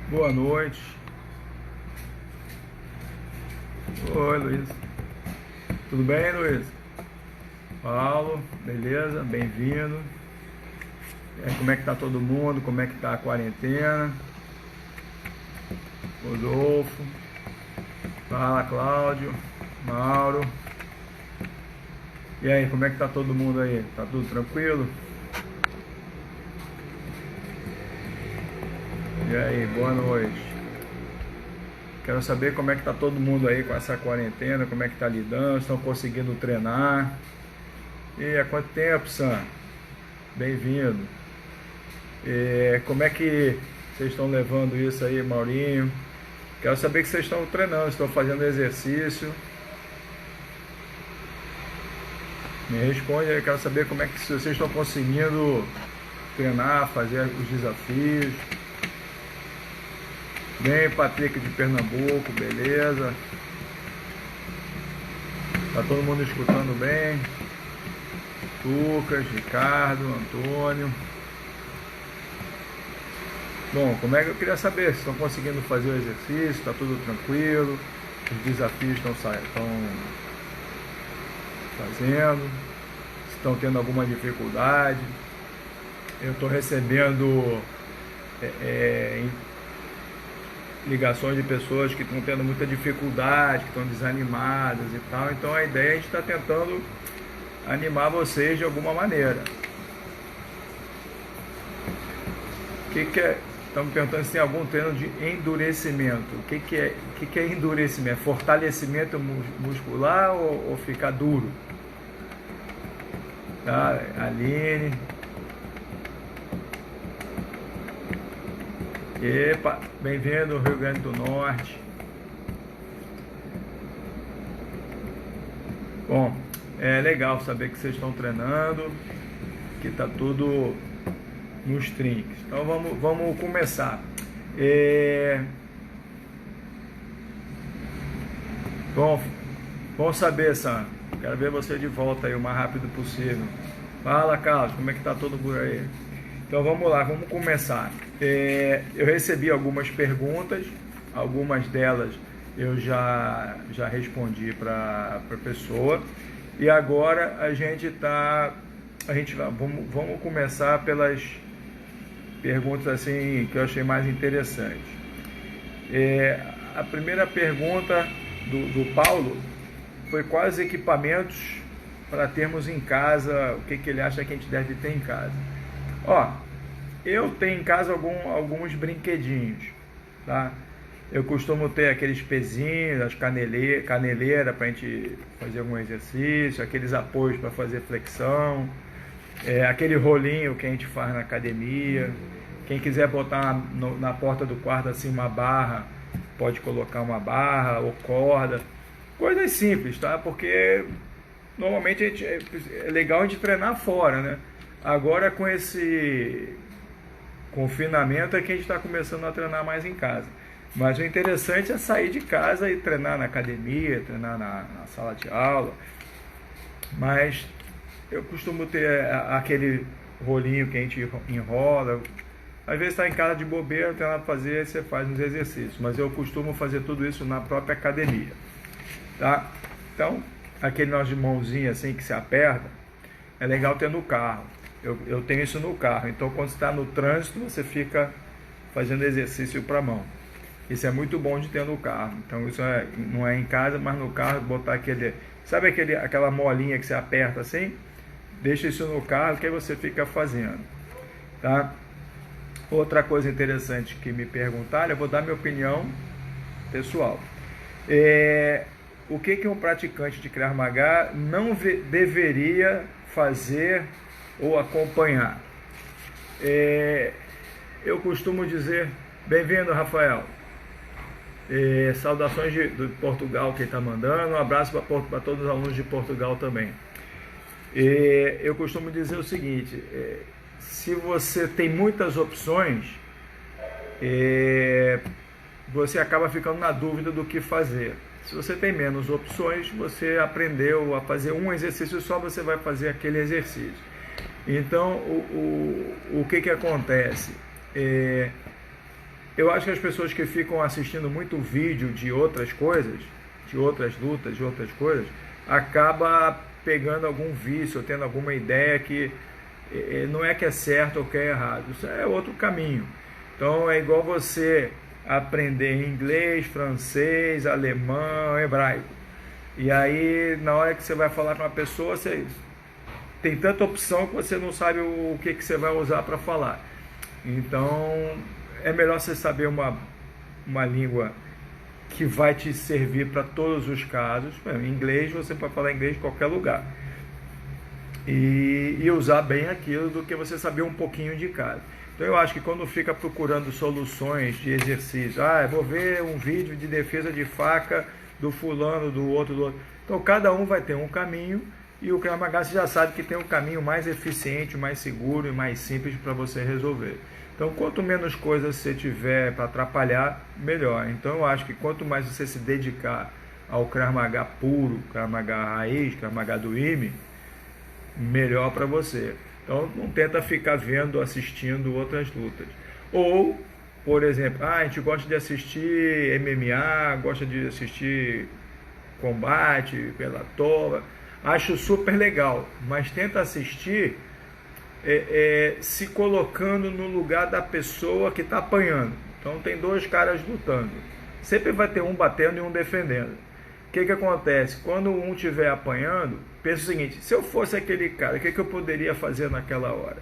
Boa noite. Oi, Luiz. Tudo bem, Luiz? Paulo, beleza? Bem-vindo. Como é que tá todo mundo? Como é que tá a quarentena? Rodolfo. Fala, Cláudio. Mauro. E aí, como é que tá todo mundo aí? Tá tudo tranquilo? E aí, boa noite. Quero saber como é que tá todo mundo aí com essa quarentena, como é que tá lidando, estão conseguindo treinar. E há quanto tempo, Sam? Bem-vindo. Como é que vocês estão levando isso aí, Maurinho? Quero saber que vocês estão treinando, estão fazendo exercício. Me responde aí, quero saber como é que vocês estão conseguindo treinar, fazer os desafios. Bem, Patrick de Pernambuco, beleza? Tá todo mundo escutando bem? Lucas, Ricardo, Antônio. Bom, como é que eu queria saber se estão conseguindo fazer o exercício, está tudo tranquilo, os desafios estão fazendo, se estão tendo alguma dificuldade. Eu estou recebendo ligações de pessoas que estão tendo muita dificuldade, que estão desanimadas e tal. Então a ideia é a gente está tentando animar vocês de alguma maneira. O que é? Estamos perguntando se tem algum treino de endurecimento. O que é endurecimento? Fortalecimento muscular ou ficar duro? Tá? Aline. Epa, bem-vindo ao Rio Grande do Norte. Bom, é legal saber que vocês estão treinando, que está tudo nos trinques. Então vamos começar. Bom saber, Sam. Quero ver você de volta aí o mais rápido possível. Fala, Carlos, como é que tá todo mundo aí? Então vamos lá, vamos começar. Eu recebi algumas perguntas, algumas delas eu já respondi para a pessoa. E agora vamos começar pelas perguntas assim que eu achei mais interessantes. A primeira pergunta do Paulo foi quais equipamentos para termos em casa, o que ele acha que a gente deve ter em casa. Eu tenho em casa alguns brinquedinhos, tá? Eu costumo ter aqueles pezinhos, as caneleiras para a gente fazer algum exercício, aqueles apoios para fazer flexão, aquele rolinho que a gente faz na academia. Quem quiser botar na porta do quarto assim uma barra, pode colocar uma barra ou corda. Coisas simples, tá? Porque normalmente é legal a gente treinar fora, né? Agora com esse confinamento é que a gente está começando a treinar mais em casa. Mas o interessante é sair de casa e treinar na academia, treinar na sala de aula. Mas eu costumo ter aquele rolinho que a gente enrola. Às vezes está em casa de bobeira, não tem nada para fazer, você faz uns exercícios. Mas eu costumo fazer tudo isso na própria academia. Tá? Então, aquele nosso de mãozinha assim que se aperta, é legal ter no carro. Eu tenho isso no carro. Então, quando você está no trânsito, você fica fazendo exercício para a mão. Isso é muito bom de ter no carro. Então, isso não é em casa, mas no carro, botar aquela molinha que você aperta assim? Deixa isso no carro, que aí você fica fazendo. Tá? Outra coisa interessante que me perguntaram, eu vou dar minha opinião pessoal. O que um praticante de Krav Maga não deveria fazer ou acompanhar? Eu costumo dizer, bem-vindo, Rafael. Saudações de Portugal que ele está mandando, um abraço para todos os alunos de Portugal também. Eu costumo dizer o seguinte, se você tem muitas opções, você acaba ficando na dúvida do que fazer. Se você tem menos opções, você aprendeu a fazer um exercício só, você vai fazer aquele exercício. Então, o que acontece? Eu acho que as pessoas que ficam assistindo muito vídeo de outras coisas, de outras lutas, de outras coisas, acaba pegando algum vício, ou tendo alguma ideia que não é que é certo ou que é errado. Isso é outro caminho. Então é igual você aprender inglês, francês, alemão, hebraico. E aí, na hora que você vai falar com uma pessoa, você tem tanta opção que você não sabe o que você vai usar para falar. Então, é melhor você saber uma língua que vai te servir para todos os casos. Em inglês, você pode falar inglês em qualquer lugar. E usar bem aquilo do que você saber um pouquinho de cada. Então, eu acho que quando fica procurando soluções de exercício, eu vou ver um vídeo de defesa de faca do fulano, do outro. Então, cada um vai ter um caminho. E o Krav Maga você já sabe que tem um caminho mais eficiente, mais seguro e mais simples para você resolver. Então, quanto menos coisas você tiver para atrapalhar, melhor. Então, eu acho que quanto mais você se dedicar ao Krav Maga puro, Krav Maga raiz, Krav Maga do IME, melhor para você. Então, não tenta ficar vendo, assistindo outras lutas. Ou, por exemplo, a gente gosta de assistir MMA, gosta de assistir combate, Bellator. Acho super legal, mas tenta assistir se colocando no lugar da pessoa que está apanhando. Então tem dois caras lutando. Sempre vai ter um batendo e um defendendo. O que acontece? Quando um estiver apanhando, pensa o seguinte, se eu fosse aquele cara, o que eu poderia fazer naquela hora?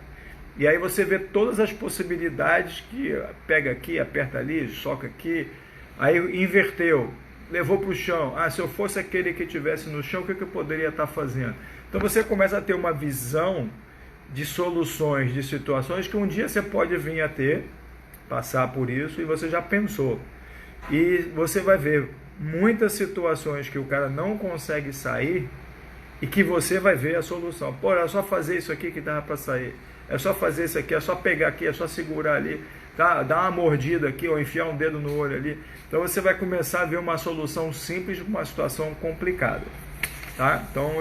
E aí você vê todas as possibilidades que pega aqui, aperta ali, soca aqui, aí inverteu. Levou para o chão, se eu fosse aquele que estivesse no chão, o que eu poderia estar fazendo? Então você começa a ter uma visão de soluções, de situações que um dia você pode vir a ter, passar por isso, e você já pensou. E você vai ver muitas situações que o cara não consegue sair e que você vai ver a solução. Pô, é só fazer isso aqui que dava para sair. É só fazer isso aqui, é só pegar aqui, é só segurar ali. Tá? Dar uma mordida aqui ou enfiar um dedo no olho ali. Então você vai começar a ver uma solução simples para uma situação complicada. Tá? Então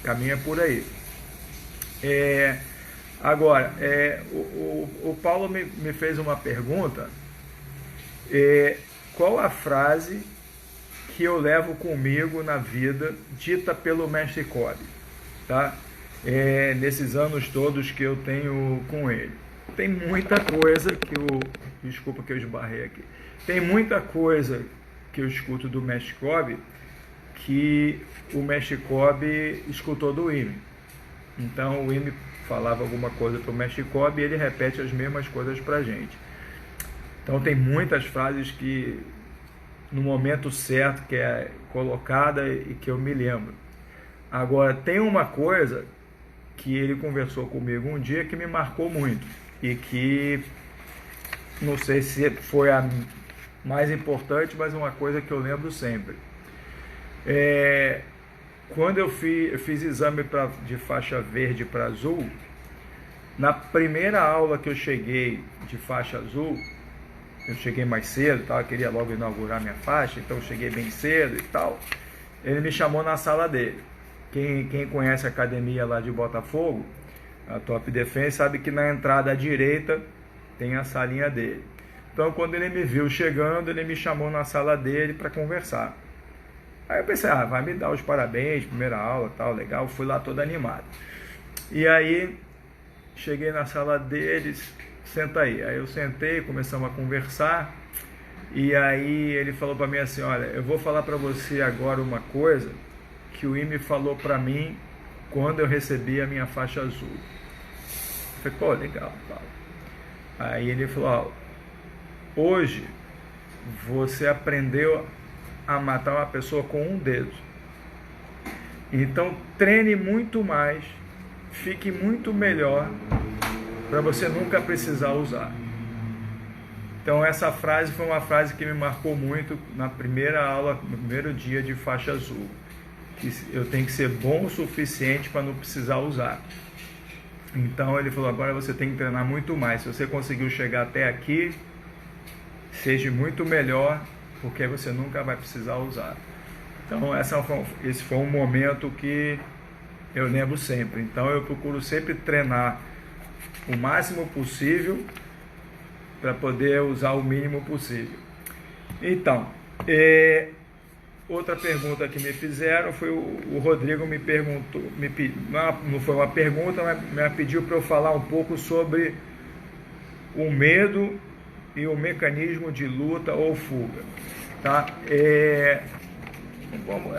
caminha por aí. Agora, o Paulo me fez uma pergunta. Qual a frase que eu levo comigo na vida, dita pelo Mestre Kobe? Tá? Nesses anos todos que eu tenho com ele. Tem muita coisa desculpa que eu esbarrei aqui. Tem muita coisa que eu escuto do Mestre Kobe que o Mestre Kobe escutou do IME. Então o IME falava alguma coisa para o Mestre Kobe e ele repete as mesmas coisas para a gente. Então tem muitas frases que no momento certo que é colocada e que eu me lembro. Agora tem uma coisa que ele conversou comigo um dia que me marcou muito e que não sei se foi a mais importante, mas uma coisa que eu lembro sempre. Quando eu fiz exame de faixa verde para azul, na primeira aula que eu cheguei de faixa azul, eu cheguei mais cedo, eu queria logo inaugurar minha faixa, então eu cheguei bem cedo e tal. Ele me chamou na sala dele. Quem conhece a academia lá de Botafogo, a Top Defense, sabe que na entrada à direita tem a salinha dele. Então, quando ele me viu chegando, ele me chamou na sala dele para conversar. Aí eu pensei, vai me dar os parabéns, primeira aula, tal, legal. Fui lá todo animado. E aí, cheguei na sala deles, senta aí. Aí eu sentei, começamos a conversar. E aí ele falou para mim assim, olha, eu vou falar para você agora uma coisa que o IME falou para mim quando eu recebi a minha faixa azul. Eu falei, pô, legal, tal. Aí ele falou, hoje você aprendeu a matar uma pessoa com um dedo. Então treine muito mais, fique muito melhor para você nunca precisar usar. Então essa frase foi uma frase que me marcou muito na primeira aula, no primeiro dia de faixa azul. Que eu tenho que ser bom o suficiente para não precisar usar. Então ele falou, agora você tem que treinar muito mais. Se você conseguiu chegar até aqui, seja muito melhor, porque você nunca vai precisar usar. Então esse foi um momento que eu lembro sempre. Então eu procuro sempre treinar o máximo possível para poder usar o mínimo possível. Então, outra pergunta que me fizeram foi o Rodrigo me perguntou, não foi uma pergunta, mas me pediu para eu falar um pouco sobre o medo e o mecanismo de luta ou fuga. Tá?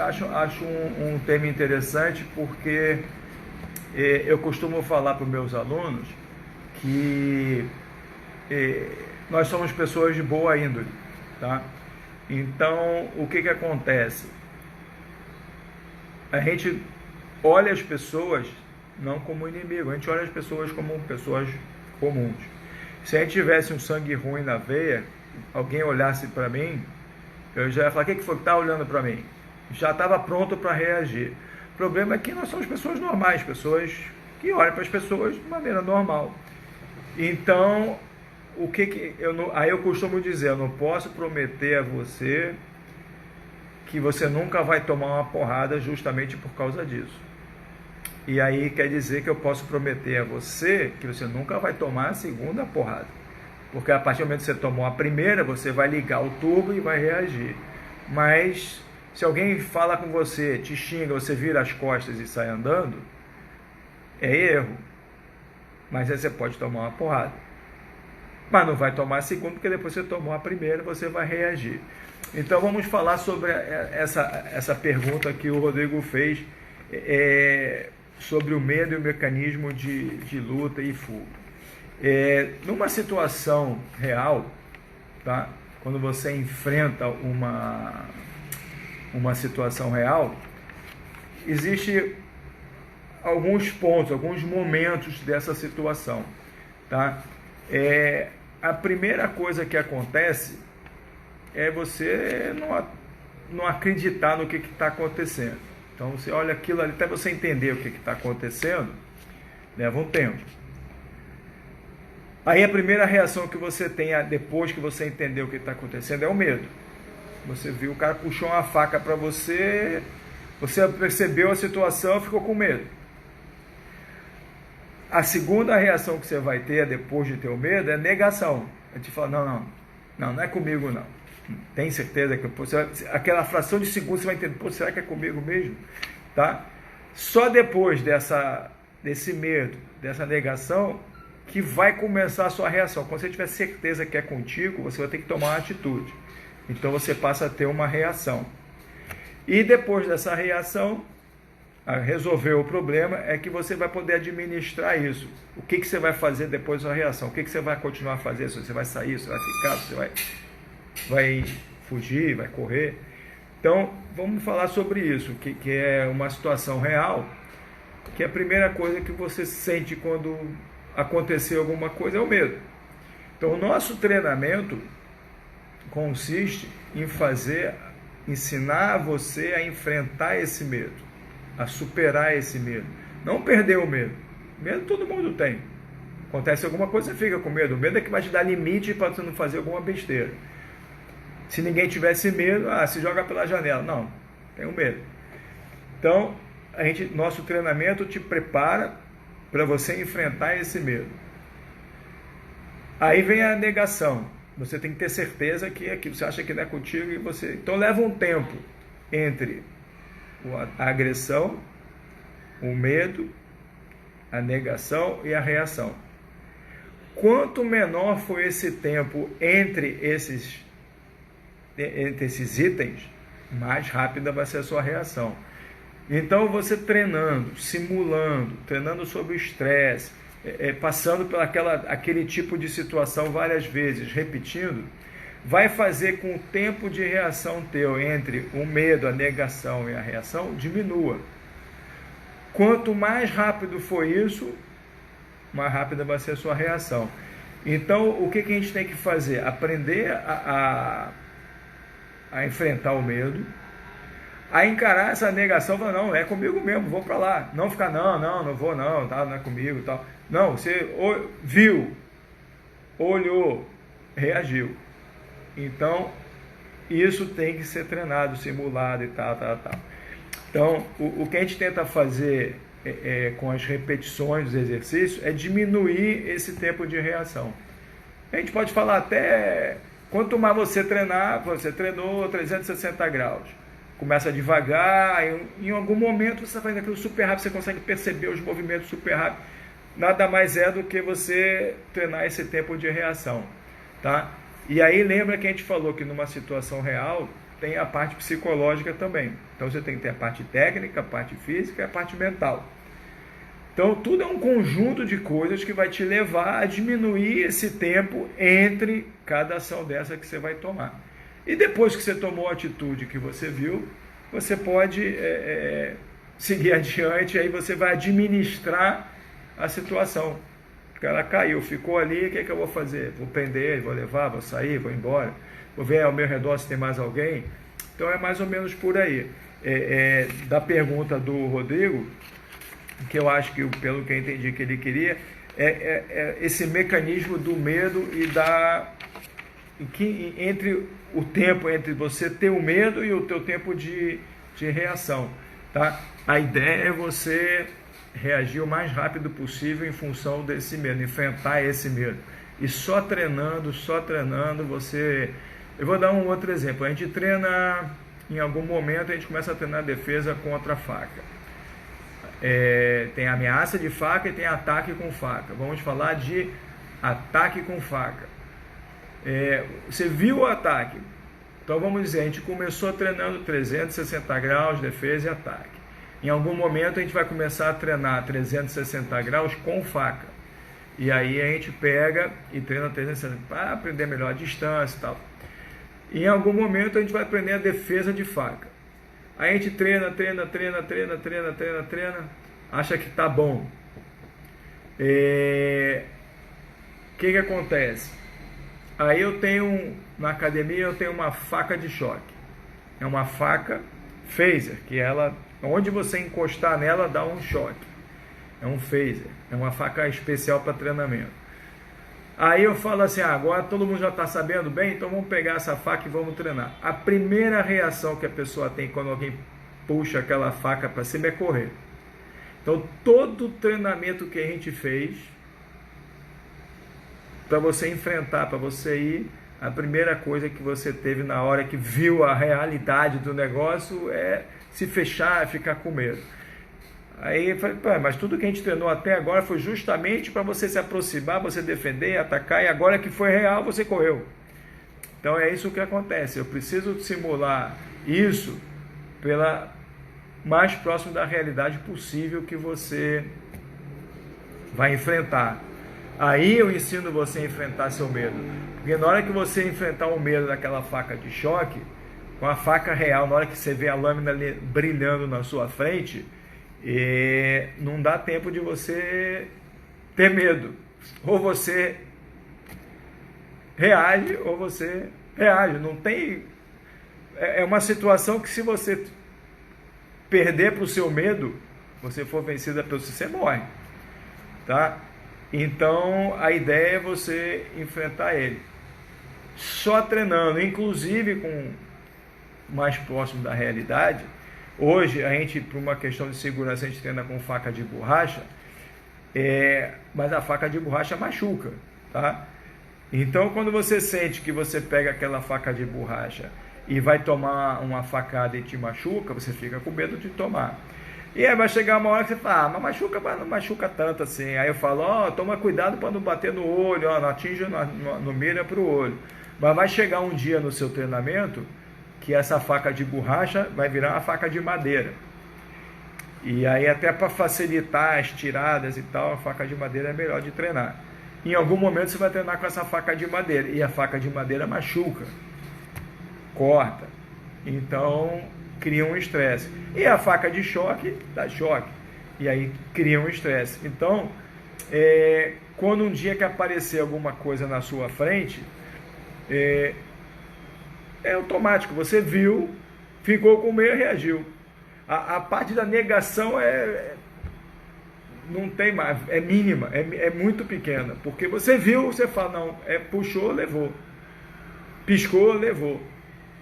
Acho um tema interessante porque eu costumo falar para os meus alunos que nós somos pessoas de boa índole, tá? Então, o que acontece? A gente olha as pessoas não como inimigo, a gente olha as pessoas como pessoas comuns. Se a gente tivesse um sangue ruim na veia, alguém olhasse para mim, eu já ia falar: o que foi que está olhando para mim? Já estava pronto para reagir. O problema é que nós somos pessoas normais, pessoas que olham para as pessoas de maneira normal. Então, aí eu costumo dizer: eu não posso prometer a você que você nunca vai tomar uma porrada justamente por causa disso. E aí quer dizer que eu posso prometer a você que você nunca vai tomar a segunda porrada. Porque a partir do momento que você tomou a primeira, você vai ligar o turbo e vai reagir. Mas se alguém fala com você, te xinga, você vira as costas e sai andando, é erro. Mas aí você pode tomar uma porrada. Mas não vai tomar a segunda, porque depois você tomou a primeira, você vai reagir. Então vamos falar sobre essa pergunta que o Rodrigo fez, sobre o medo e o mecanismo de luta e fuga. Numa situação real, tá? Quando você enfrenta uma situação real, existe alguns pontos, alguns momentos dessa situação, tá? A primeira coisa que acontece é você não acreditar no que está acontecendo. Então você olha aquilo ali, até você entender o que está acontecendo, leva um tempo. Aí a primeira reação que você tem depois que você entendeu o que está acontecendo é o medo. Você viu, o cara puxou uma faca para você, você percebeu a situação e ficou com medo. A segunda reação que você vai ter depois de ter o medo é negação. A gente fala: não é comigo não. Tem certeza que aquela fração de segundo você vai entender: será que é comigo mesmo? Tá? Só depois desse medo, dessa negação, que vai começar a sua reação. Quando você tiver certeza que é contigo, você vai ter que tomar uma atitude. Então você passa a ter uma reação. E depois dessa reação, a resolver o problema, é que você vai poder administrar isso. O que você vai fazer depois da reação? O que você vai continuar a fazer? Se você vai sair, se vai ficar, se você vai fugir, vai correr. Então, vamos falar sobre isso, que é uma situação real, que a primeira coisa que você sente quando acontecer alguma coisa é o medo. Então, o nosso treinamento consiste em ensinar você a enfrentar esse medo, a superar esse medo, não perder o medo. Medo todo mundo tem. Acontece alguma coisa, você fica com medo. O medo é que vai te dar limite para você não fazer alguma besteira. Se ninguém tivesse medo, se joga pela janela. Não, tenho medo. Então, nosso treinamento te prepara para você enfrentar esse medo. Aí vem a negação. Você tem que ter certeza que aquilo você acha que não é contigo e você... Então leva um tempo entre a agressão, o medo, a negação e a reação. Quanto menor for esse tempo entre esses itens, mais rápida vai ser a sua reação. Então você treinando, simulando, treinando sobre o estresse, passando por aquele tipo de situação várias vezes, repetindo, vai fazer com o tempo de reação teu entre o medo, a negação e a reação diminua. Quanto mais rápido for isso, mais rápida vai ser a sua reação. Então, o que a gente tem que fazer? Aprender a enfrentar o medo, a encarar essa negação, falar: não é comigo mesmo, vou para lá. Não ficar: não vou não, tá, não é comigo, tal. Não, você viu, olhou, reagiu. Então, isso tem que ser treinado, simulado e tal. Então, o que a gente tenta fazer com as repetições dos exercícios é diminuir esse tempo de reação. A gente pode falar até quanto mais você treinar, você treinou 360 graus. Começa devagar, em algum momento você está fazendo aquilo super rápido, você consegue perceber os movimentos super rápido. Nada mais é do que você treinar esse tempo de reação, tá? E aí lembra que a gente falou que numa situação real tem a parte psicológica também. Então você tem que ter a parte técnica, a parte física e a parte mental. Então tudo é um conjunto de coisas que vai te levar a diminuir esse tempo entre cada ação dessa que você vai tomar. E depois que você tomou a atitude que você viu, você pode seguir adiante, aí você vai administrar a situação. O cara caiu, ficou ali, o que é que eu vou fazer? Vou prender, vou levar, vou sair, vou embora, vou ver ao meu redor se tem mais alguém. Então é mais ou menos por aí. Da pergunta do Rodrigo, que eu acho que, pelo que eu entendi que ele queria, esse mecanismo do medo e entre o tempo entre você ter o medo e o teu tempo de reação, tá? A ideia é você reagir o mais rápido possível em função desse medo, enfrentar esse medo. E só treinando você... Eu vou dar um outro exemplo. A gente treina, em algum momento, a gente começa a treinar defesa contra a faca. Tem ameaça de faca e tem ataque com faca. Vamos falar de ataque com faca. Você viu o ataque. Então vamos dizer, a gente começou treinando 360 graus, defesa e ataque. Em algum momento a gente vai começar a treinar 360 graus com faca. E aí a gente pega e treina 360 para aprender melhor a distância e tal. E em algum momento a gente vai aprender a defesa de faca. Aí a gente treina, acha que tá bom. O que acontece? Aí na academia eu tenho uma faca de choque. É uma faca phaser, que onde você encostar nela dá um choque. É um phaser, é uma faca especial para treinamento. Aí eu falo assim, agora todo mundo já está sabendo bem, então vamos pegar essa faca e vamos treinar. A primeira reação que a pessoa tem quando alguém puxa aquela faca para cima é correr. Então todo treinamento que a gente fez para você enfrentar, para você ir, a primeira coisa que você teve na hora que viu a realidade do negócio é se fechar, ficar com medo. Aí eu falei, mas tudo que a gente treinou até agora foi justamente para você se aproximar, você defender, atacar, e agora que foi real, você correu. Então é isso que acontece. Eu preciso simular isso pela mais próximo da realidade possível que você vai enfrentar. Aí eu ensino você a enfrentar seu medo. Porque na hora que você enfrentar o medo daquela faca de choque, com a faca real, na hora que você vê a lâmina brilhando na sua frente, não dá tempo de você ter medo. Ou você reage, ou você reage. Não tem... É uma situação que, se você perder para o seu medo, você for vencida pelo... você morre, tá? Então a ideia é você enfrentar ele só treinando, inclusive com mais próximo da realidade. Hoje a gente, por uma questão de segurança, a gente treina com faca de borracha, mas a faca de borracha machuca, tá? Então quando você sente que você pega aquela faca de borracha e vai tomar uma facada e te machuca, você fica com medo de tomar. E aí vai chegar uma hora que você fala, mas machuca, mas não machuca tanto assim. Aí eu falo, toma cuidado para não bater no olho, não atinge, não mira para o olho. Mas vai chegar um dia no seu treinamento que essa faca de borracha vai virar uma faca de madeira. E aí até para facilitar as tiradas e tal, a faca de madeira é melhor de treinar. Em algum momento você vai treinar com essa faca de madeira, e a faca de madeira machuca, corta. Então cria um estresse. E a faca de choque dá choque. E aí cria um estresse. Então, quando um dia que aparecer alguma coisa na sua frente, é automático. Você viu, ficou com medo e reagiu. A parte da negação não tem mais, é mínima, é muito pequena. Porque você viu, você fala, não, puxou, levou. Piscou, levou.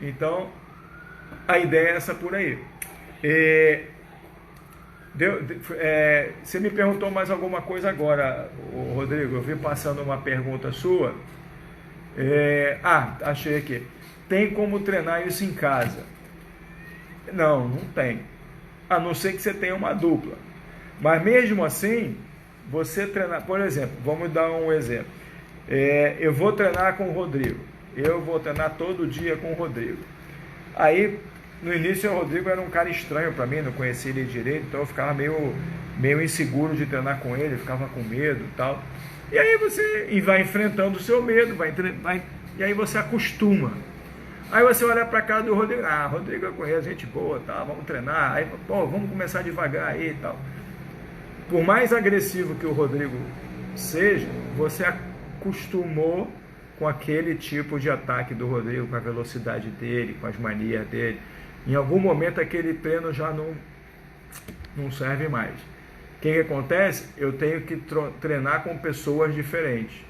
Então, a ideia é essa por aí. Você me perguntou mais alguma coisa agora, Rodrigo. Eu vim passando uma pergunta sua Achei aqui. Tem como treinar isso em casa? Não, não tem. A não ser que você tenha uma dupla. Mas mesmo assim, você treinar... Por exemplo, vamos dar um exemplo. Eu vou treinar com o Rodrigo. Eu vou treinar todo dia com o Rodrigo. Aí, no início, o Rodrigo era um cara estranho para mim, não conhecia ele direito, então eu ficava meio inseguro de treinar com ele, ficava com medo e tal. E aí você vai enfrentando o seu medo, e aí você acostuma. Aí você olha para a cara do Rodrigo, Rodrigo eu conheço, gente boa, tá, vamos treinar, aí, vamos começar devagar aí e tal. Por mais agressivo que o Rodrigo seja, você acostumou com aquele tipo de ataque do Rodrigo, com a velocidade dele, com as manias dele. Em algum momento aquele treino já não serve mais. O que acontece? Eu tenho que treinar com pessoas diferentes.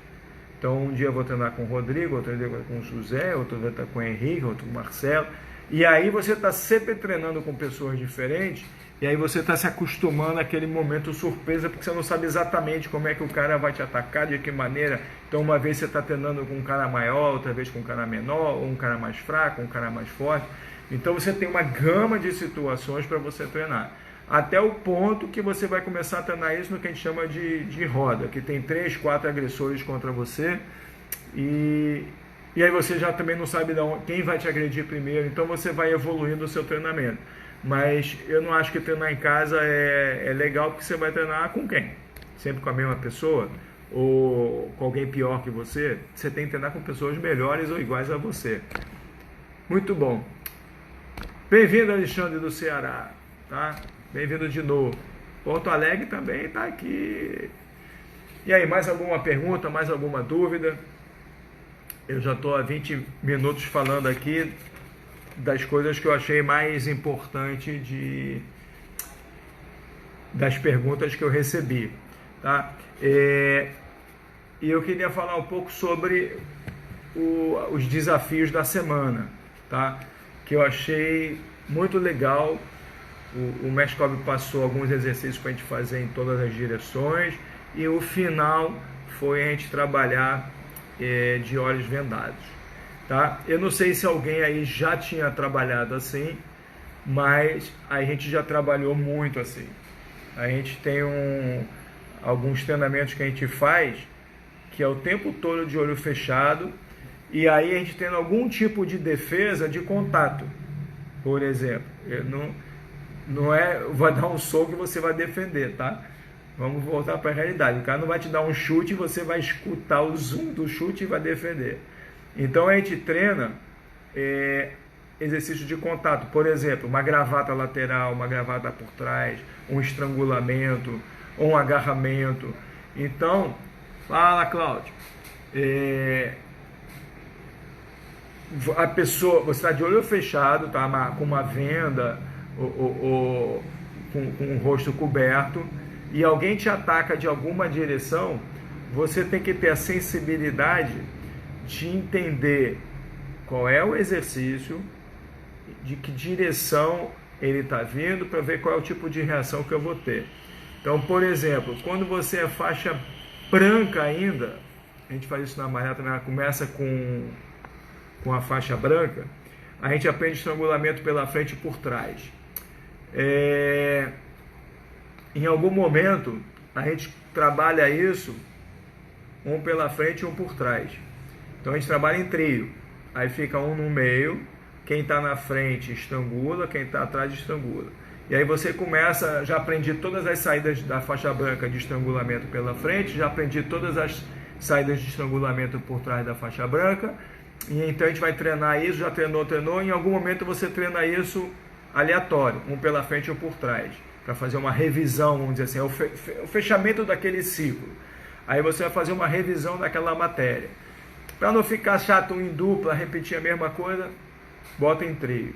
Então um dia eu vou treinar com o Rodrigo, outro dia com o José, outro dia com o Henrique, outro com o Marcelo. E aí você está sempre treinando com pessoas diferentes, e aí você está se acostumando àquele momento surpresa, porque você não sabe exatamente como é que o cara vai te atacar, de que maneira. Então uma vez você está treinando com um cara maior, outra vez com um cara menor, ou um cara mais fraco, um cara mais forte. Então você tem uma gama de situações para você treinar. Até o ponto que você vai começar a treinar isso no que a gente chama de roda, que tem 3, 4 agressores contra você, e aí você já também não sabe quem vai te agredir primeiro, então você vai evoluindo o seu treinamento. Mas eu não acho que treinar em casa é legal, porque você vai treinar com quem? Sempre com a mesma pessoa? Ou com alguém pior que você? Você tem que treinar com pessoas melhores ou iguais a você. Muito bom. Bem-vindo, Alexandre do Ceará, tá? Bem-vindo de novo. Porto Alegre também está aqui. E aí, mais alguma pergunta, mais alguma dúvida? Eu já estou há 20 minutos falando aqui das coisas que eu achei mais importante das perguntas que eu recebi, tá? E eu queria falar um pouco sobre os desafios da semana, tá? Que eu achei muito legal. O Mestre Kobe passou alguns exercícios para a gente fazer em todas as direções, e o final foi a gente trabalhar de olhos vendados, tá? Eu não sei se alguém aí já tinha trabalhado assim, mas a gente já trabalhou muito assim. A gente tem alguns treinamentos que a gente faz que é o tempo todo de olho fechado, e aí a gente tendo algum tipo de defesa de contato. Por exemplo, não vai dar um soco e você vai defender, tá? Vamos voltar para a realidade. O cara não vai te dar um chute e você vai escutar o zoom do chute e vai defender. Então a gente treina exercício de contato. Por exemplo, uma gravata lateral, uma gravata por trás, um estrangulamento, um agarramento. Então, fala, Cláudio. A pessoa, você está de olho fechado, tá? Com uma venda, ou com o rosto coberto, e alguém te ataca de alguma direção, você tem que ter a sensibilidade de entender qual é o exercício, de que direção ele está vindo, para ver qual é o tipo de reação que eu vou ter. Então, por exemplo, quando você é faixa branca ainda, a gente faz isso na amarela também, começa com a faixa branca, a gente aprende estrangulamento pela frente e por trás. Em algum momento a gente trabalha isso, um pela frente e um por trás. Então a gente trabalha em trio, aí fica um no meio, quem está na frente estrangula, quem está atrás estrangula. E aí você começa, já aprendi todas as saídas da faixa branca de estrangulamento pela frente, já aprendi todas as saídas de estrangulamento por trás da faixa branca, e então a gente vai treinar isso, já treinou, em algum momento você treina isso aleatório, um pela frente e um por trás, para fazer uma revisão, vamos dizer assim, o fechamento daquele ciclo. Aí você vai fazer uma revisão daquela matéria. Para não ficar chato em dupla, repetir a mesma coisa, bota em trio.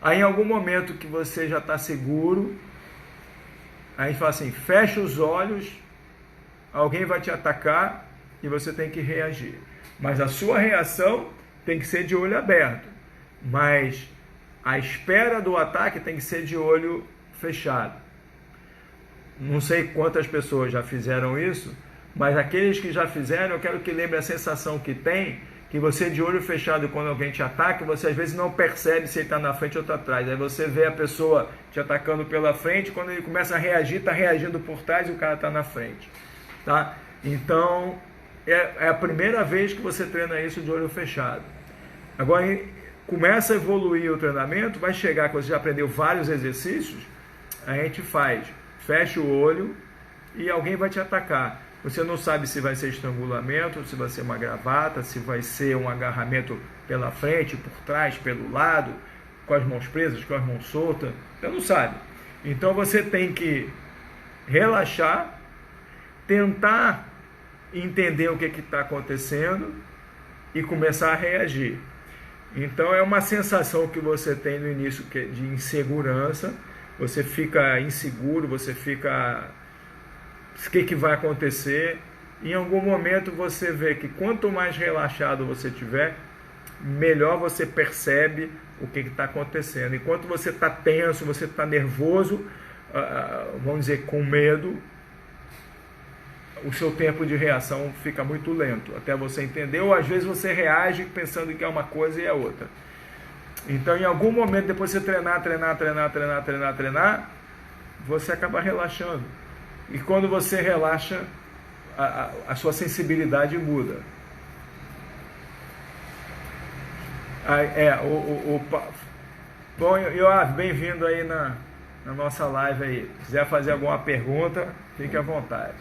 Aí em algum momento que você já está seguro, a gente fala assim, fecha os olhos, alguém vai te atacar e você tem que reagir. Mas a sua reação tem que ser de olho aberto. Mas a espera do ataque tem que ser de olho fechado. Não sei quantas pessoas já fizeram isso, mas aqueles que já fizeram, eu quero que lembre a sensação que tem que você de olho fechado, quando alguém te ataca, você às vezes não percebe se ele está na frente ou está atrás. Aí você vê a pessoa te atacando pela frente, quando ele começa a reagir, está reagindo por trás e o cara está na frente. Tá? Então, é a primeira vez que você treina isso de olho fechado. Agora, começa a evoluir o treinamento, vai chegar que você já aprendeu vários exercícios, a gente faz, fecha o olho e alguém vai te atacar. Você não sabe se vai ser estrangulamento, se vai ser uma gravata, se vai ser um agarramento pela frente, por trás, pelo lado, com as mãos presas, com as mãos soltas, você não sabe. Então você tem que relaxar, tentar entender o que está acontecendo e começar a reagir. Então é uma sensação que você tem no início de insegurança, você fica inseguro, você fica... O que vai acontecer? Em algum momento você vê que quanto mais relaxado você tiver, melhor você percebe o que está acontecendo. Enquanto você está tenso, você está nervoso, vamos dizer, com medo, o seu tempo de reação fica muito lento, até você entender, ou às vezes você reage pensando que é uma coisa e é outra. Então, em algum momento, depois de você treinar, você acaba relaxando. E quando você relaxa, a sua sensibilidade muda. Bom, Yoav, bem-vindo aí na nossa live aí. Se quiser fazer alguma pergunta, fique à vontade.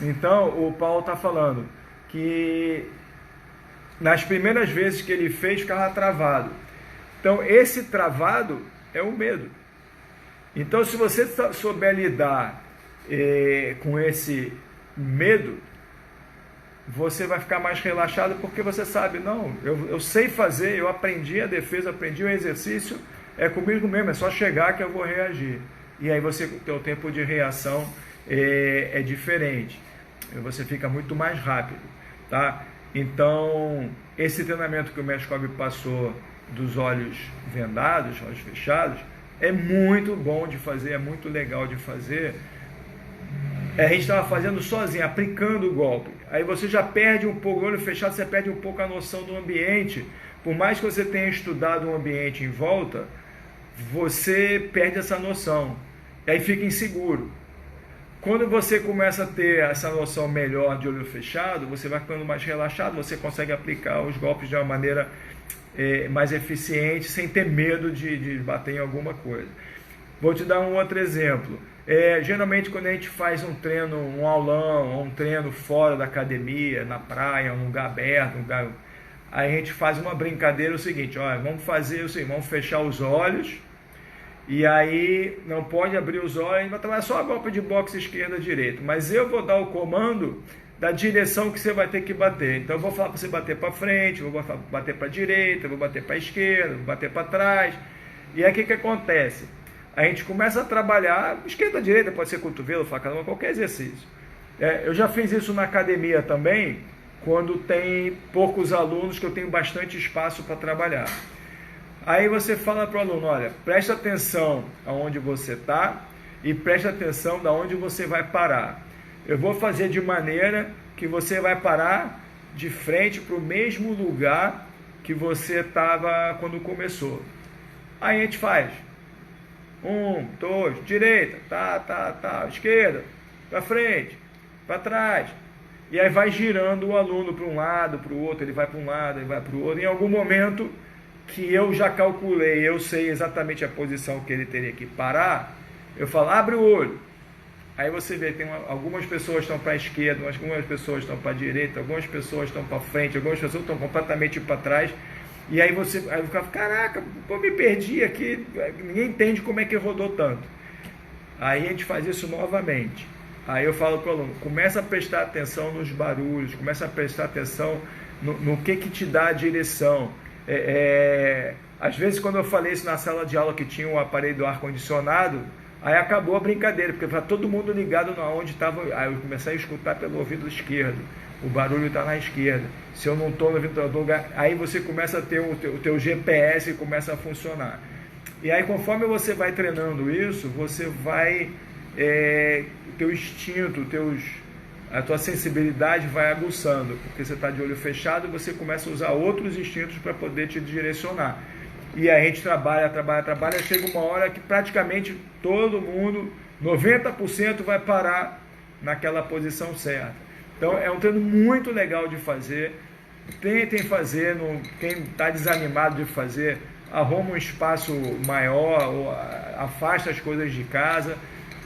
Então, o Paulo está falando que nas primeiras vezes que ele fez, ficava travado. Então, esse travado é o medo. Então, se você souber lidar com esse medo, você vai ficar mais relaxado, porque você sabe, não, eu sei fazer, eu aprendi a defesa, aprendi o exercício, é comigo mesmo, é só chegar que eu vou reagir. E aí você, o teu tempo de reação é diferente, você fica muito mais rápido, tá? Então, esse treinamento que o mestre Kobe passou dos olhos vendados, olhos fechados, é muito bom de fazer, é muito legal de fazer. A gente estava fazendo sozinho, aplicando o golpe. Aí você já perde um pouco, o olho fechado, você perde um pouco a noção do ambiente. Por mais que você tenha estudado o ambiente em volta, você perde essa noção. E aí fica inseguro. Quando você começa a ter essa noção melhor de olho fechado, você vai ficando mais relaxado, você consegue aplicar os golpes de uma maneira mais eficiente, sem ter medo de bater em alguma coisa. Vou te dar um outro exemplo. Geralmente quando a gente faz um treino, um aulão, um treino fora da academia, na praia, um lugar aberto, aí a gente faz uma brincadeira, o seguinte, olha, vamos fazer o seguinte, vamos fechar os olhos, e aí não pode abrir os olhos, a gente vai trabalhar só a golpe de boxe esquerda e direita, mas eu vou dar o comando da direção que você vai ter que bater. Então eu vou falar para você bater para frente, vou bater para direita, vou bater para esquerda, vou bater para trás. E aí o que acontece? A gente começa a trabalhar, esquerda, direita, pode ser cotovelo, facão, qualquer exercício. Eu já fiz isso na academia também, quando tem poucos alunos, que eu tenho bastante espaço para trabalhar. Aí você fala para o aluno, olha, presta atenção aonde você está e presta atenção de onde você vai parar. Eu vou fazer de maneira que você vai parar de frente para o mesmo lugar que você estava quando começou. Aí a gente faz. 1, 2, direita, esquerda, para frente, para trás. E aí vai girando o aluno para um lado, para o outro, ele vai para um lado, ele vai para o outro. Em algum momento que eu já calculei, eu sei exatamente a posição que ele teria que parar, eu falo, abre o olho. Aí você vê, algumas pessoas estão para a esquerda, algumas pessoas estão para a direita, algumas pessoas estão para frente, algumas pessoas estão completamente para trás. E aí você fica, caraca, pô, me perdi aqui, ninguém entende como é que rodou tanto. Aí a gente faz isso novamente. Aí eu falo para o aluno, começa a prestar atenção nos barulhos, começa a prestar atenção no que te dá a direção. Às vezes quando eu falei isso na sala de aula que tinha o aparelho do ar-condicionado, aí acabou a brincadeira, porque estava todo mundo ligado onde estava. Aí eu comecei a escutar pelo ouvido esquerdo, o barulho está na esquerda. Se eu não estou no ventilador, aí você começa a ter o teu GPS e começa a funcionar. E aí conforme você vai treinando isso, você vai, teu instinto, a tua sensibilidade vai aguçando, porque você está de olho fechado e você começa a usar outros instintos para poder te direcionar. E aí a gente trabalha, chega uma hora que praticamente todo mundo, 90% vai parar naquela posição certa. Então é um treino muito legal de fazer. Tentem fazer, quem está desanimado de fazer, arruma um espaço maior, ou afasta as coisas de casa,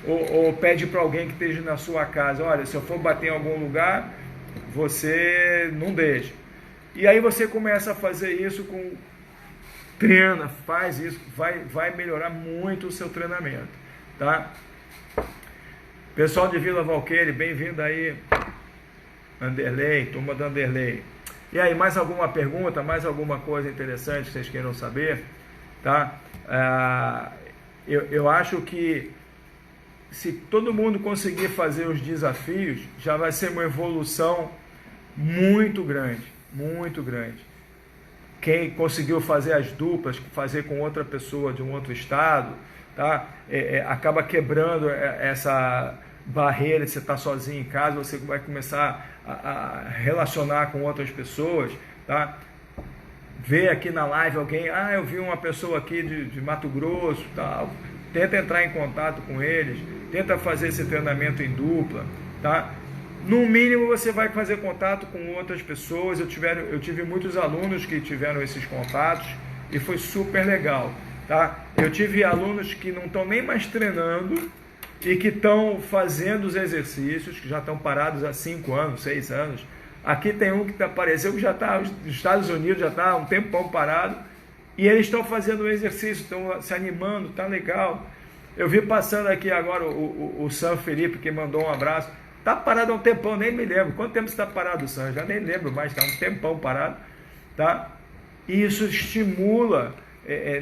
ou pede para alguém que esteja na sua casa, olha, se eu for bater em algum lugar, você não deixa. E aí você começa a fazer isso treina, faz isso, vai melhorar muito o seu treinamento, tá? Pessoal de Vila Valqueire, bem-vindo aí, Anderley, turma do Anderley. E aí, mais alguma pergunta, mais alguma coisa interessante que vocês queiram saber? Tá? Eu acho que se todo mundo conseguir fazer os desafios, já vai ser uma evolução muito grande, muito grande. Quem conseguiu fazer as duplas, fazer com outra pessoa de um outro estado, tá? Acaba quebrando essa barreira de você estar sozinho em casa, você vai começar a relacionar com outras pessoas, tá? Ver aqui na live alguém, eu vi uma pessoa aqui de Mato Grosso, tal. Tenta entrar em contato com eles, tenta fazer esse treinamento em dupla, tá? No mínimo você vai fazer contato com outras pessoas. Eu tive muitos alunos que tiveram esses contatos e foi super legal, tá? Eu tive alunos que não estão nem mais treinando e que estão fazendo os exercícios, que já estão parados há 5 anos, 6 anos. Aqui tem um que apareceu que já está nos Estados Unidos, já está há um tempão parado, e eles estão fazendo o exercício, estão se animando, tá legal. Eu vi passando aqui agora o Sam Felipe, que mandou um abraço. Está parado há um tempão, nem me lembro. Quanto tempo você está parado, Sam? Já nem lembro mais, está um tempão parado, tá? E isso estimula,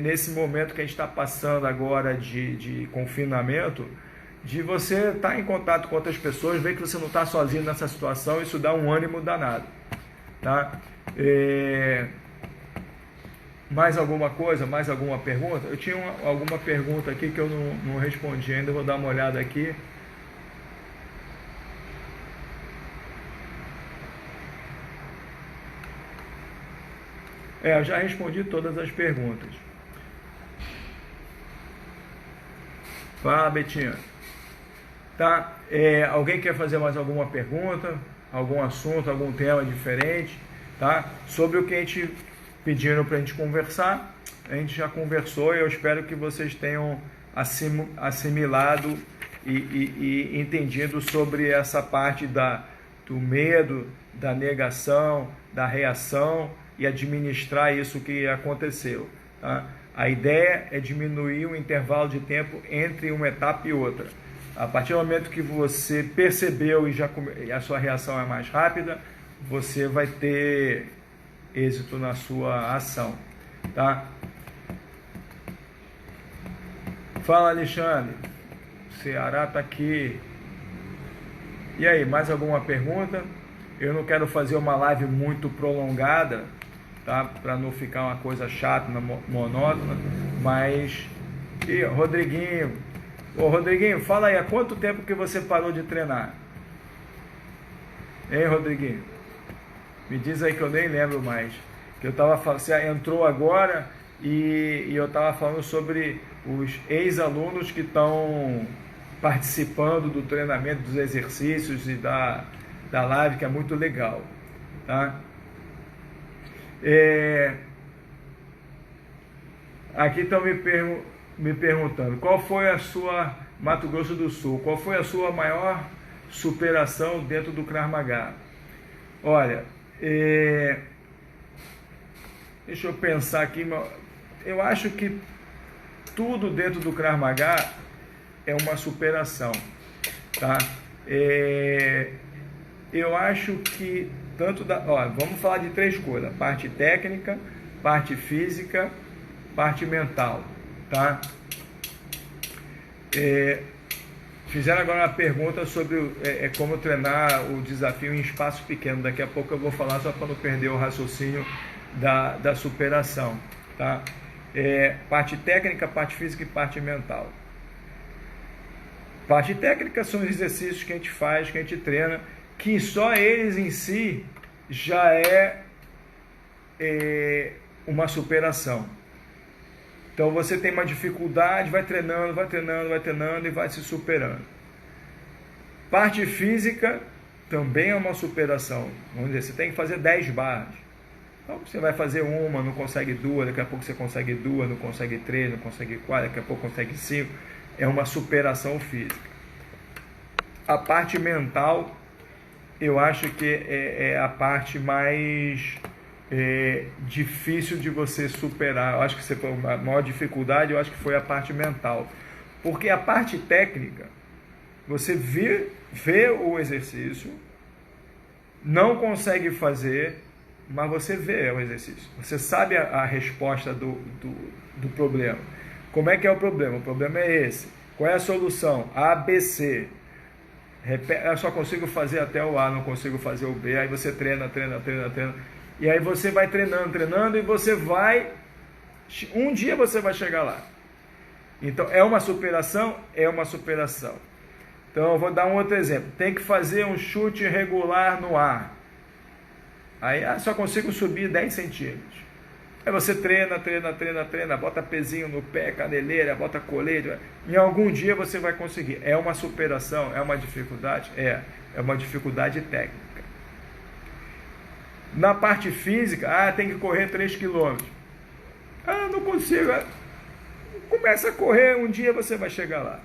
nesse momento que a gente está passando agora de confinamento, de você estar em contato com outras pessoas, ver que você não está sozinho nessa situação, isso dá um ânimo danado, tá? Mais alguma coisa, mais alguma pergunta? Eu tinha alguma pergunta aqui que eu não respondi ainda, vou dar uma olhada aqui. Eu já respondi todas as perguntas. Fala, Betinho. Tá? Alguém quer fazer mais alguma pergunta? Algum assunto, algum tema diferente? Tá? Sobre o que a gente pediram para a gente conversar, a gente já conversou e eu espero que vocês tenham assimilado e entendido sobre essa parte do medo, da negação, da reação e administrar isso que aconteceu. Tá? A ideia é diminuir o intervalo de tempo entre uma etapa e outra. A partir do momento que você percebeu e a sua reação é mais rápida, você vai ter êxito na sua ação. Tá? Fala, Alexandre. Ceará está aqui. E aí, mais alguma pergunta? Eu não quero fazer uma live muito prolongada, tá? Para não ficar uma coisa chata, monótona, mas... E Rodriguinho, Rodriguinho, fala aí, há quanto tempo que você parou de treinar? Hein, Rodriguinho? Me diz aí que eu nem lembro mais. Que eu tava falando, você entrou agora e eu estava falando sobre os ex-alunos que estão participando do treinamento, dos exercícios e da live, que é muito legal, tá? Aqui estão me perguntando, qual foi a sua, Mato Grosso do Sul, qual foi a sua maior superação dentro do Krav Maga? Olha, deixa eu pensar aqui, eu acho que tudo dentro do Krav Maga é uma superação, tá? Eu acho que vamos falar de 3 coisas: parte técnica, parte física, parte mental, tá? Fizeram agora uma pergunta sobre como treinar o desafio em espaço pequeno. Daqui a pouco eu vou falar, só para não perder o raciocínio da superação, tá? Parte técnica, parte física e parte mental. Parte técnica são os exercícios que a gente faz, que a gente treina, que só eles em si já é uma superação. Então você tem uma dificuldade, vai treinando, vai treinando, vai treinando e vai se superando. Parte física também é uma superação. Vamos dizer, você tem que fazer 10 barras. Então você vai fazer uma, não consegue duas, daqui a pouco você consegue duas, não consegue três, não consegue quatro, daqui a pouco consegue 5. É uma superação física. A parte mental, eu acho que é a parte mais difícil de você superar. Eu acho que você foi a maior dificuldade, eu acho que foi a parte mental. Porque a parte técnica, você vê o exercício, não consegue fazer, mas você vê o exercício. Você sabe a resposta do problema. Como é que é o problema? O problema é esse. Qual é a solução? A, B, C. Eu só consigo fazer até o A, não consigo fazer o B. Aí você treina. E aí você vai treinando e você vai... Um dia você vai chegar lá. Então, é uma superação? É uma superação. Então, eu vou dar um outro exemplo. Tem que fazer um chute regular no ar. Aí, só consigo subir 10 centímetros. Aí você treina, bota pezinho no pé, caneleira, bota colete. Em algum dia você vai conseguir. É uma superação? É uma dificuldade? É uma dificuldade técnica. Na parte física, tem que correr 3 km. Não consigo. Começa a correr, um dia você vai chegar lá.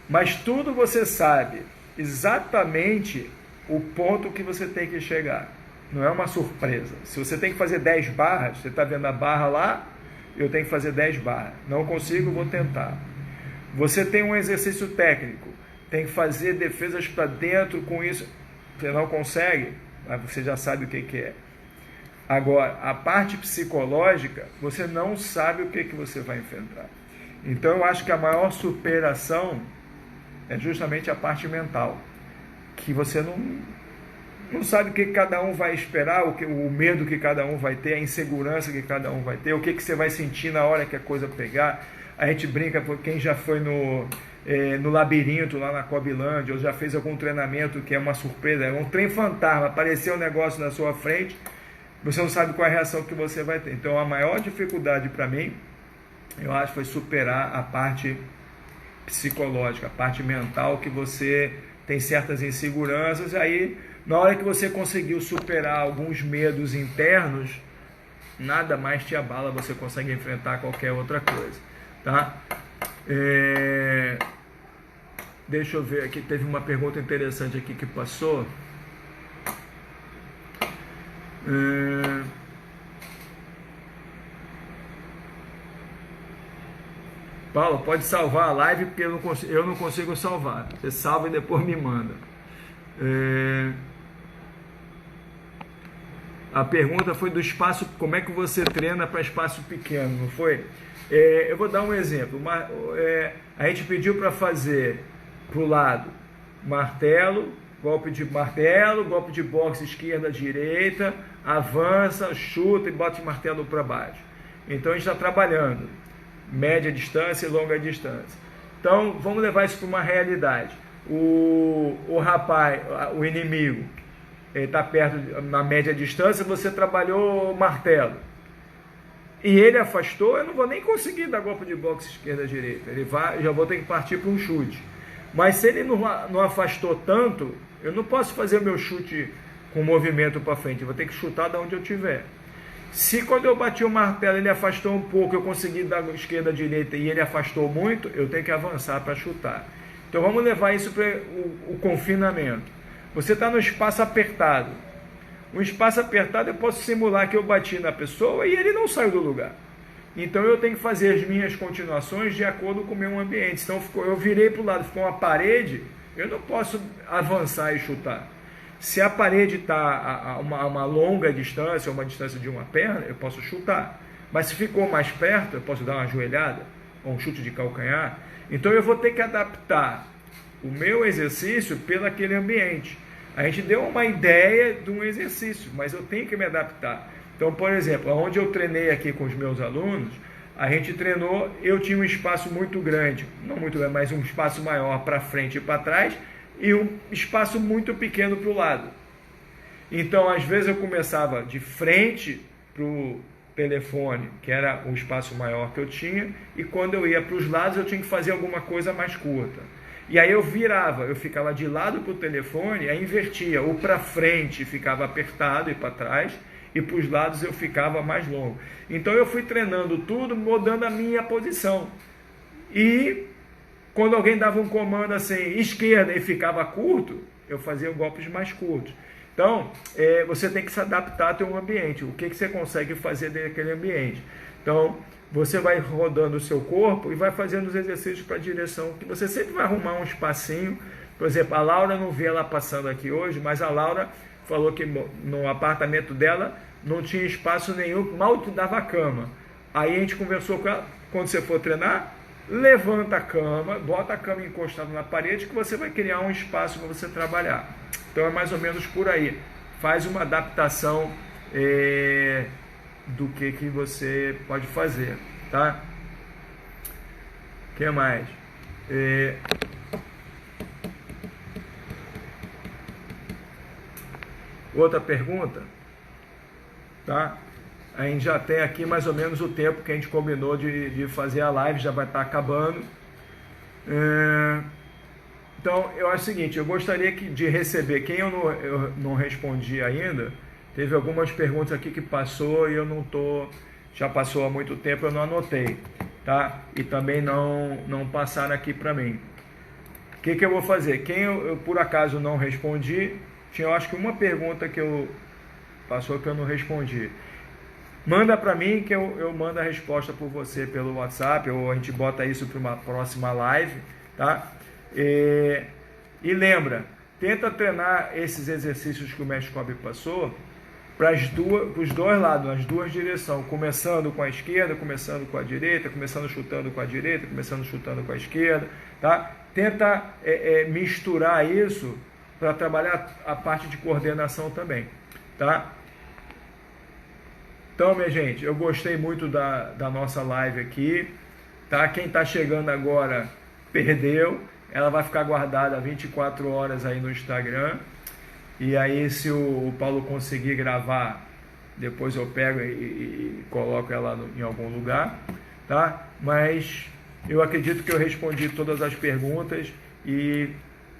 Mas tudo você sabe exatamente o ponto que você tem que chegar. Não é uma surpresa. Se você tem que fazer 10 barras, você está vendo a barra lá, eu tenho que fazer 10 barras. Não consigo, vou tentar. Você tem um exercício técnico, tem que fazer defesas para dentro com isso. Você não consegue, mas você já sabe o que é. Agora, a parte psicológica, você não sabe o que você vai enfrentar. Então, eu acho que a maior superação é justamente a parte mental, que você não sabe o que cada um vai esperar, o medo que cada um vai ter, a insegurança que cada um vai ter, o que você vai sentir na hora que a coisa pegar. A gente brinca, quem já foi no labirinto, lá na Cobilândia, ou já fez algum treinamento que é uma surpresa, é um trem fantasma, apareceu um negócio na sua frente, você não sabe qual é a reação que você vai ter. Então, a maior dificuldade para mim, eu acho, foi superar a parte psicológica, a parte mental, que você tem certas inseguranças, e aí, na hora que você conseguiu superar alguns medos internos, nada mais te abala, você consegue enfrentar qualquer outra coisa, tá? Deixa eu ver aqui, teve uma pergunta interessante aqui que passou. Paulo, pode salvar a live, porque eu não consigo salvar. Você salva e depois me manda. A pergunta foi do espaço, como é que você treina para espaço pequeno, não foi? Eu vou dar um exemplo. A gente pediu para fazer para o lado martelo, golpe de boxe esquerda, direita, avança, chuta e bate o martelo para baixo. Então a gente está trabalhando média distância e longa distância. Então vamos levar isso para uma realidade. O rapaz, o inimigo, está perto, na média distância, você trabalhou o martelo e ele afastou, eu não vou nem conseguir dar golpe de boxe esquerda, direita. Já vou ter que partir para um chute. Mas se ele não afastou tanto, eu não posso fazer o meu chute com movimento para frente, eu vou ter que chutar de onde eu estiver. Se quando eu bati o martelo ele afastou um pouco, eu consegui dar esquerda, direita e ele afastou muito, eu tenho que avançar para chutar. Então vamos levar isso para o confinamento. Você está no espaço apertado. Um espaço apertado eu posso simular que eu bati na pessoa e ele não saiu do lugar. Então eu tenho que fazer as minhas continuações de acordo com o meu ambiente. Então eu virei para o lado, ficou uma parede, eu não posso avançar e chutar. Se a parede está a uma longa distância, uma distância de uma perna, eu posso chutar. Mas se ficou mais perto, eu posso dar uma joelhada, ou um chute de calcanhar. Então eu vou ter que adaptar o meu exercício pelo aquele ambiente. A gente deu uma ideia de um exercício, mas eu tenho que me adaptar. Então, por exemplo, onde eu treinei aqui com os meus alunos, a gente treinou, eu tinha um espaço muito grande, não muito grande, mas um espaço maior para frente e para trás, e um espaço muito pequeno para o lado. Então, às vezes eu começava de frente para o telefone, que era o espaço maior que eu tinha, e quando eu ia para os lados eu tinha que fazer alguma coisa mais curta. E aí eu virava, eu ficava de lado para o telefone, aí invertia, ou para frente ficava apertado e para trás, e para os lados eu ficava mais longo. Então eu fui treinando tudo, mudando a minha posição. E quando alguém dava um comando assim, esquerda, e ficava curto, eu fazia golpes mais curtos. Então, você tem que se adaptar ao teu ambiente, o que você consegue fazer daquele ambiente. Então, você vai rodando o seu corpo e vai fazendo os exercícios para a direção, que você sempre vai arrumar um espacinho. Por exemplo, a Laura não vê ela passando aqui hoje, mas a Laura falou que no apartamento dela não tinha espaço nenhum, mal te dava a cama. Aí a gente conversou com ela, quando você for treinar, levanta a cama, bota a cama encostada na parede, que você vai criar um espaço para você trabalhar. Então é mais ou menos por aí. Faz uma adaptação do que você pode fazer, tá? O que mais? Outra pergunta, tá? A gente já tem aqui mais ou menos o tempo que a gente combinou de fazer a live, já vai estar acabando. Então, eu acho o seguinte, eu gostaria de receber, quem eu não respondi ainda, teve algumas perguntas aqui que passou e eu não tô, já passou há muito tempo, eu não anotei, tá? E também não passaram aqui para mim. O que eu vou fazer? Quem eu por acaso não respondi, tinha eu acho que uma pergunta que passou que eu não respondi. Manda para mim que eu mando a resposta por você pelo WhatsApp, ou a gente bota isso para uma próxima live, tá? E lembra, tenta treinar esses exercícios que o mestre Kobe passou para os dois lados, nas duas direções, começando com a esquerda, começando com a direita, começando chutando com a direita, começando chutando com a esquerda, tá? Tenta misturar isso para trabalhar a parte de coordenação também, tá? Então, minha gente, eu gostei muito da nossa live aqui, tá? Quem está chegando agora perdeu, ela vai ficar guardada 24 horas aí no Instagram, e aí se o Paulo conseguir gravar, depois eu pego e coloco ela em algum lugar, tá? Mas eu acredito que eu respondi todas as perguntas e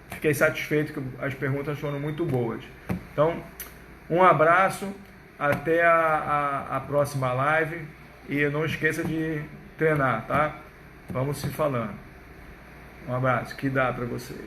fiquei satisfeito que as perguntas foram muito boas. Então, um abraço, até a próxima live, e não esqueça de treinar, tá? Vamos se falando. Um abraço, que dá para vocês.